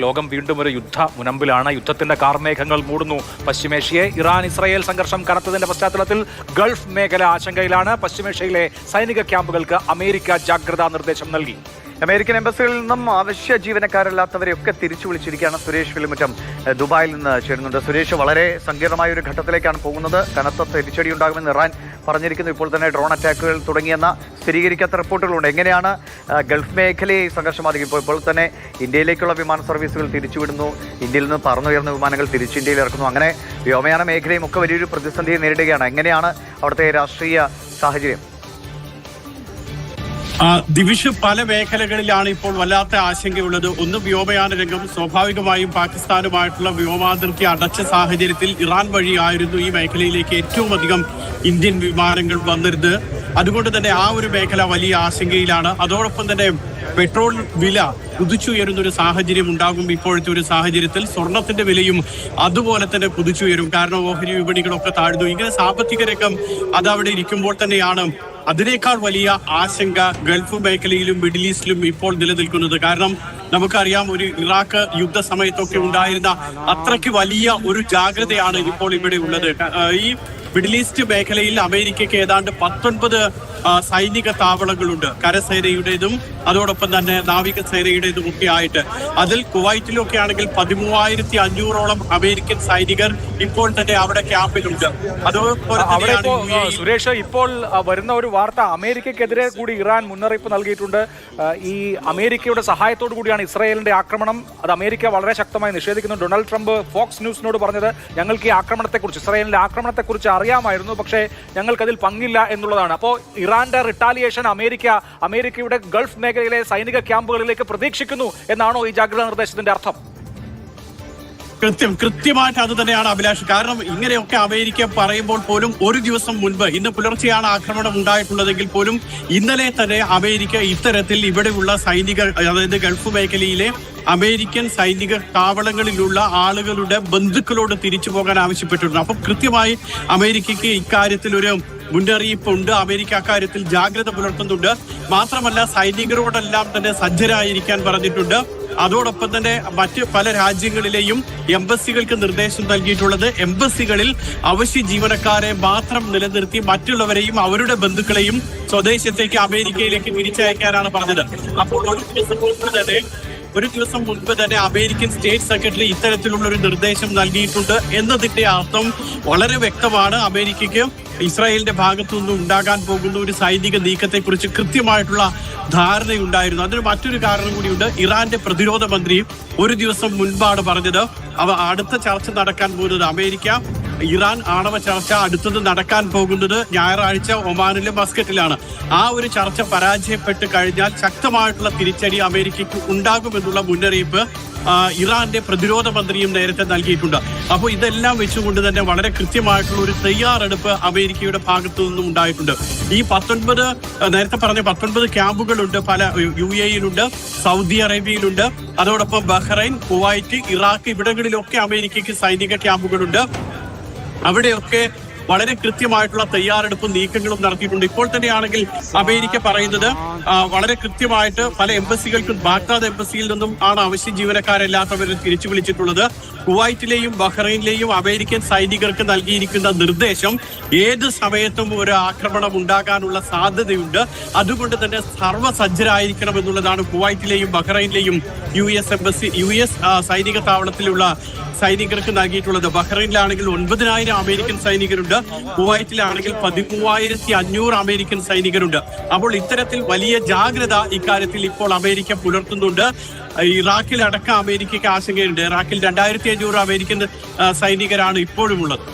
ലോകം വീണ്ടും ഒരു യുദ്ധ മുനമ്പിലാണ്. യുദ്ധത്തിന്റെ കാർമേഘങ്ങൾ മൂടുന്നു പശ്ചിമേഷ്യയെ. ഇറാൻ ഇസ്രായേൽ സംഘർഷം കനത്തതിന്റെ പശ്ചാത്തലത്തിൽ ഗൾഫ് മേഖല ആശങ്കയിലാണ്. പശ്ചിമേഷ്യയിലെ സൈനിക ക്യാമ്പുകൾക്ക് അമേരിക്ക ജാഗ്രതാ നിർദ്ദേശം നൽകി. അമേരിക്കൻ എംബസികളിൽ നിന്നും അവശ്യ ജീവനക്കാരല്ലാത്തവരെയൊക്കെ തിരിച്ചു വിളിച്ചിരിക്കുകയാണ്. സുരേഷ് വെള്ളിമുറ്റം ദുബായിൽ നിന്ന് ചേരുന്നുണ്ട്. സുരേഷ്, വളരെ സങ്കീർണമായ ഒരു ഘട്ടത്തിലേക്കാണ് പോകുന്നത്. കനത്ത തിരിച്ചടി ഉണ്ടാകുമെന്ന് ഇറാൻ പറഞ്ഞിരിക്കുന്നു. ഇപ്പോൾ തന്നെ ഡ്രോൺ അറ്റാക്കുകൾ തുടങ്ങിയെന്ന സ്ഥിരീകരിക്കാത്ത റിപ്പോർട്ടുകളുണ്ട്. എങ്ങനെയാണ് ഗൾഫ് മേഖലയെ സംഘർഷം ബാധിക്കും? ഇപ്പോൾ തന്നെ ഇന്ത്യയിലേക്കുള്ള വിമാന സർവീസുകൾ തിരിച്ചുവിടുന്നു. ഇന്ത്യയിൽ നിന്ന് പറന്നുയർന്ന വിമാനങ്ങൾ തിരിച്ച് ഇന്ത്യയിൽ ഇറക്കുന്നു. അങ്ങനെ വ്യോമയാന മേഖലയും ഒക്കെ വലിയൊരു പ്രതിസന്ധിയെ നേരിടുകയാണ്. എങ്ങനെയാണ് അവിടുത്തെ രാഷ്ട്രീയ സാഹചര്യം? ദിവിഷ്, പല മേഖലകളിലാണ് ഇപ്പോൾ വല്ലാത്ത ആശങ്കയുള്ളത്. ഒന്ന്, വ്യോമയാന രംഗം. സ്വാഭാവികമായും പാകിസ്ഥാനുമായിട്ടുള്ള വ്യോമാതിർത്തി അടച്ച സാഹചര്യത്തിൽ ഇറാൻ വഴിയായിരുന്നു ഈ മേഖലയിലേക്ക് ഏറ്റവും അധികം ഇന്ത്യൻ വിമാനങ്ങൾ വന്നിരുന്നത്. അതുകൊണ്ട് തന്നെ ആ ഒരു മേഖല വലിയ ആശങ്കയിലാണ്. അതോടൊപ്പം തന്നെ പെട്രോൾ വില കുതിച്ചുയരുന്നൊരു സാഹചര്യം ഉണ്ടാകും. ഇപ്പോഴത്തെ ഒരു സാഹചര്യത്തിൽ സ്വർണത്തിന്റെ വിലയും അതുപോലെ തന്നെ കുതിച്ചുയരും. കാരണം ഓഹരി വിപണികളൊക്കെ താഴ്ന്നു. ഇങ്ങനെ സാമ്പത്തിക രംഗം അതവിടെ ഇരിക്കുമ്പോൾ തന്നെയാണ് അതിനേക്കാൾ വലിയ ആശങ്ക ഗൾഫ് മേഖലയിലും മിഡിൽ ഈസ്റ്റിലും ഇപ്പോൾ നിലനിൽക്കുന്നത്. കാരണം നമുക്കറിയാം, ഒരു ഇറാഖ് യുദ്ധ സമയത്തൊക്കെ ഉണ്ടായിരുന്ന അത്രയ്ക്ക് വലിയ ഒരു ജാഗ്രതയാണ് ഇപ്പോൾ ഇവിടെ ഉള്ളത്. ഈ മിഡിൽ ഈസ്റ്റ് മേഖലയിൽ അമേരിക്കയ്ക്ക് ഏതാണ്ട് 19 സൈനിക താവളങ്ങളുണ്ട്. കരസേനയുടേതും അതോടൊപ്പം തന്നെ നാവികസേനയുടേതും ഒക്കെ ആയിട്ട്. അതിൽ കുവൈറ്റിലൊക്കെ ആണെങ്കിൽ 13,500ഓളം അമേരിക്കൻ സൈനികർ ഇപ്പോൾ തന്നെ അവിടെ ക്യാമ്പിലുണ്ട്. അതുപോലെ സുരേഷ്, ഇപ്പോൾ വരുന്ന ഒരു വാർത്ത, അമേരിക്കക്കെതിരെ കൂടി ഇറാൻ മുന്നറിയിപ്പ് നൽകിയിട്ടുണ്ട്. ഈ അമേരിക്കയുടെ സഹായത്തോടു കൂടിയാണ് ഇസ്രായേലിന്റെ ആക്രമണം. അത് അമേരിക്ക വളരെ ശക്തമായി നിഷേധിക്കുന്നു. ഡൊണാൾഡ് ട്രംപ് ഫോക്സ് ന്യൂസിനോട് പറഞ്ഞത്, ഞങ്ങൾക്ക് ഈ ആക്രമണത്തെക്കുറിച്ച്, ഇസ്രായേലിന്റെ ആക്രമണത്തെക്കുറിച്ച് അറിയാമായിരുന്നു, പക്ഷേ ഞങ്ങൾക്കതിൽ പങ്കില്ല എന്നുള്ളതാണ്. അപ്പോൾ ഇറാന്റെ റിട്ടാലിയേഷൻ അമേരിക്കയുടെ ഗൾഫ് മേഖലയിലെ സൈനിക ക്യാമ്പുകളിലേക്ക് പ്രതീക്ഷിക്കുന്നു എന്നാണോ ഈ ജാഗ്രതാ നിർദ്ദേശത്തിന്റെ അർത്ഥം? കൃത്യമായിട്ട് അത് തന്നെയാണ് അഭിലാഷ്. കാരണം ഇങ്ങനെയൊക്കെ അമേരിക്ക പറയുമ്പോൾ പോലും ഒരു ദിവസം മുൻപ്, ഇന്ന് പുലർച്ചെയാണ് ആക്രമണം ഉണ്ടായിട്ടുള്ളതെങ്കിൽ പോലും ഇന്നലെ തന്നെ അമേരിക്ക ഇത്തരത്തിൽ ഇവിടെയുള്ള സൈനിക, അതായത് ഗൾഫ് മേഖലയിലെ അമേരിക്കൻ സൈനിക താവളങ്ങളിലുള്ള ആളുകളുടെ ബന്ധുക്കളോട് തിരിച്ചു പോകാൻ ആവശ്യപ്പെട്ടിട്ടുണ്ട്. അപ്പം കൃത്യമായി അമേരിക്കയ്ക്ക് ഇക്കാര്യത്തിൽ ഒരു മുന്നറിയിപ്പുണ്ട്. അമേരിക്ക അക്കാര്യത്തിൽ ജാഗ്രത പുലർത്തുന്നുണ്ട്. മാത്രമല്ല, സൈനികരോടെല്ലാം തന്നെ സജ്ജരായിരിക്കാൻ പറഞ്ഞിട്ടുണ്ട്. അതോടൊപ്പം തന്നെ മറ്റ് പല രാജ്യങ്ങളിലെയും എംബസികൾക്ക് നിർദ്ദേശം നൽകിയിട്ടുള്ളത്, എംബസികളിൽ അവശ്യ ജീവനക്കാരെ മാത്രം നിലനിർത്തി മറ്റുള്ളവരെയും അവരുടെ ബന്ധുക്കളെയും സ്വദേശത്തേക്ക് അമേരിക്കയിലേക്ക് തിരിച്ചയക്കാനാണ് പറഞ്ഞത്. അപ്പോൾ ഒരു ദിവസം മുൻപ് തന്നെ അമേരിക്കൻ സ്റ്റേറ്റ് സെക്രട്ടറി ഇത്തരത്തിലുള്ള ഒരു നിർദ്ദേശം നൽകിയിട്ടുണ്ട് എന്നതിന്റെ അർത്ഥം വളരെ വ്യക്തമാണ്. അമേരിക്കയ്ക്ക് ഇസ്രായേലിന്റെ ഭാഗത്തു നിന്നും ഉണ്ടാകാൻ പോകുന്ന ഒരു സൈനിക നീക്കത്തെക്കുറിച്ച് കൃത്യമായിട്ടുള്ള ധാരണയുണ്ടായിരുന്നു. അതിന് മറ്റൊരു കാരണം കൂടിയുണ്ട്. ഇറാന്റെ പ്രതിരോധ മന്ത്രി ഒരു ദിവസം മുൻപാണ് പറഞ്ഞത്, അടുത്ത ചർച്ച നടക്കാൻ പോകുന്നത്, അമേരിക്ക ഇറാൻ ആണവ ചർച്ച അടുത്തത് നടക്കാൻ പോകുന്നത് ഞായറാഴ്ച ഒമാനിലെ മസ്കറ്റിലാണ്. ആ ഒരു ചർച്ച പരാജയപ്പെട്ട് കഴിഞ്ഞാൽ ശക്തമായിട്ടുള്ള തിരിച്ചടി അമേരിക്കയ്ക്ക് ഉണ്ടാകുമെന്നുള്ള മുന്നറിയിപ്പ് ഇറാന്റെ പ്രതിരോധ മന്ത്രിയും നേരത്തെ നൽകിയിട്ടുണ്ട്. അപ്പോൾ ഇതെല്ലാം വെച്ചുകൊണ്ട് തന്നെ വളരെ കൃത്യമായിട്ടുള്ള ഒരു തയ്യാറെടുപ്പ് അമേരിക്കയുടെ ഭാഗത്തു നിന്നും ഉണ്ടായിട്ടുണ്ട്. ഈ 19 നേരത്തെ പറഞ്ഞ 19 ക്യാമ്പുകളുണ്ട്. പല UAE-യിലുണ്ട്, സൗദി അറേബ്യയിലുണ്ട്, അതോടൊപ്പം ബഹ്റൈൻ, കുവൈറ്റ്, ഇറാഖ് ഇവിടങ്ങളിലൊക്കെ അമേരിക്കയ്ക്ക് സൈനിക ക്യാമ്പുകളുണ്ട്. അവിടെയൊക്കെ വളരെ കൃത്യമായിട്ടുള്ള തയ്യാറെടുപ്പും നീക്കങ്ങളും നടത്തിയിട്ടുണ്ട്. ഇപ്പോൾ തന്നെയാണെങ്കിൽ അമേരിക്ക പറയുന്നത് വളരെ കൃത്യമായിട്ട് പല എംബസികൾക്കും, ബാഗ്ദാദ് എംബസിയിൽ നിന്നും ആണ് അവശ്യ ജീവനക്കാരെല്ലാത്തവരെ തിരിച്ചു വിളിച്ചിട്ടുള്ളത്. കുവൈറ്റിലെയും ബഹ്റൈനിലെയും അമേരിക്കൻ സൈനികർക്ക് നൽകിയിരിക്കുന്ന നിർദ്ദേശം, ഏത് സമയത്തും ഒരു ആക്രമണം ഉണ്ടാകാനുള്ള സാധ്യതയുണ്ട്, അതുകൊണ്ട് തന്നെ സർവ്വസജ്ജരായിരിക്കണം എന്നുള്ളതാണ് കുവൈറ്റിലെയും ബഹ്റൈനിലെയും US സൈനിക താവളത്തിലുള്ള സൈനികർക്ക് നൽകിയിട്ടുള്ളത്. ബഹ്റൈനിലാണെങ്കിൽ 9,000 അമേരിക്കൻ സൈനികരുണ്ട്. കുവൈറ്റിലാണെങ്കിൽ 13,500 അമേരിക്കൻ സൈനികരുണ്ട്. അപ്പോൾ ഇത്തരത്തിൽ വലിയ ജാഗ്രത ഇക്കാര്യത്തിൽ ഇപ്പോൾ അമേരിക്ക പുലർത്തുന്നുണ്ട്. ഇറാഖിലടക്കം അമേരിക്കയ്ക്ക് ആശങ്കയുണ്ട്. ഇറാഖിൽ 2,500 അമേരിക്കൻ സൈനികരാണ് ഇപ്പോഴും ഉള്ളത്.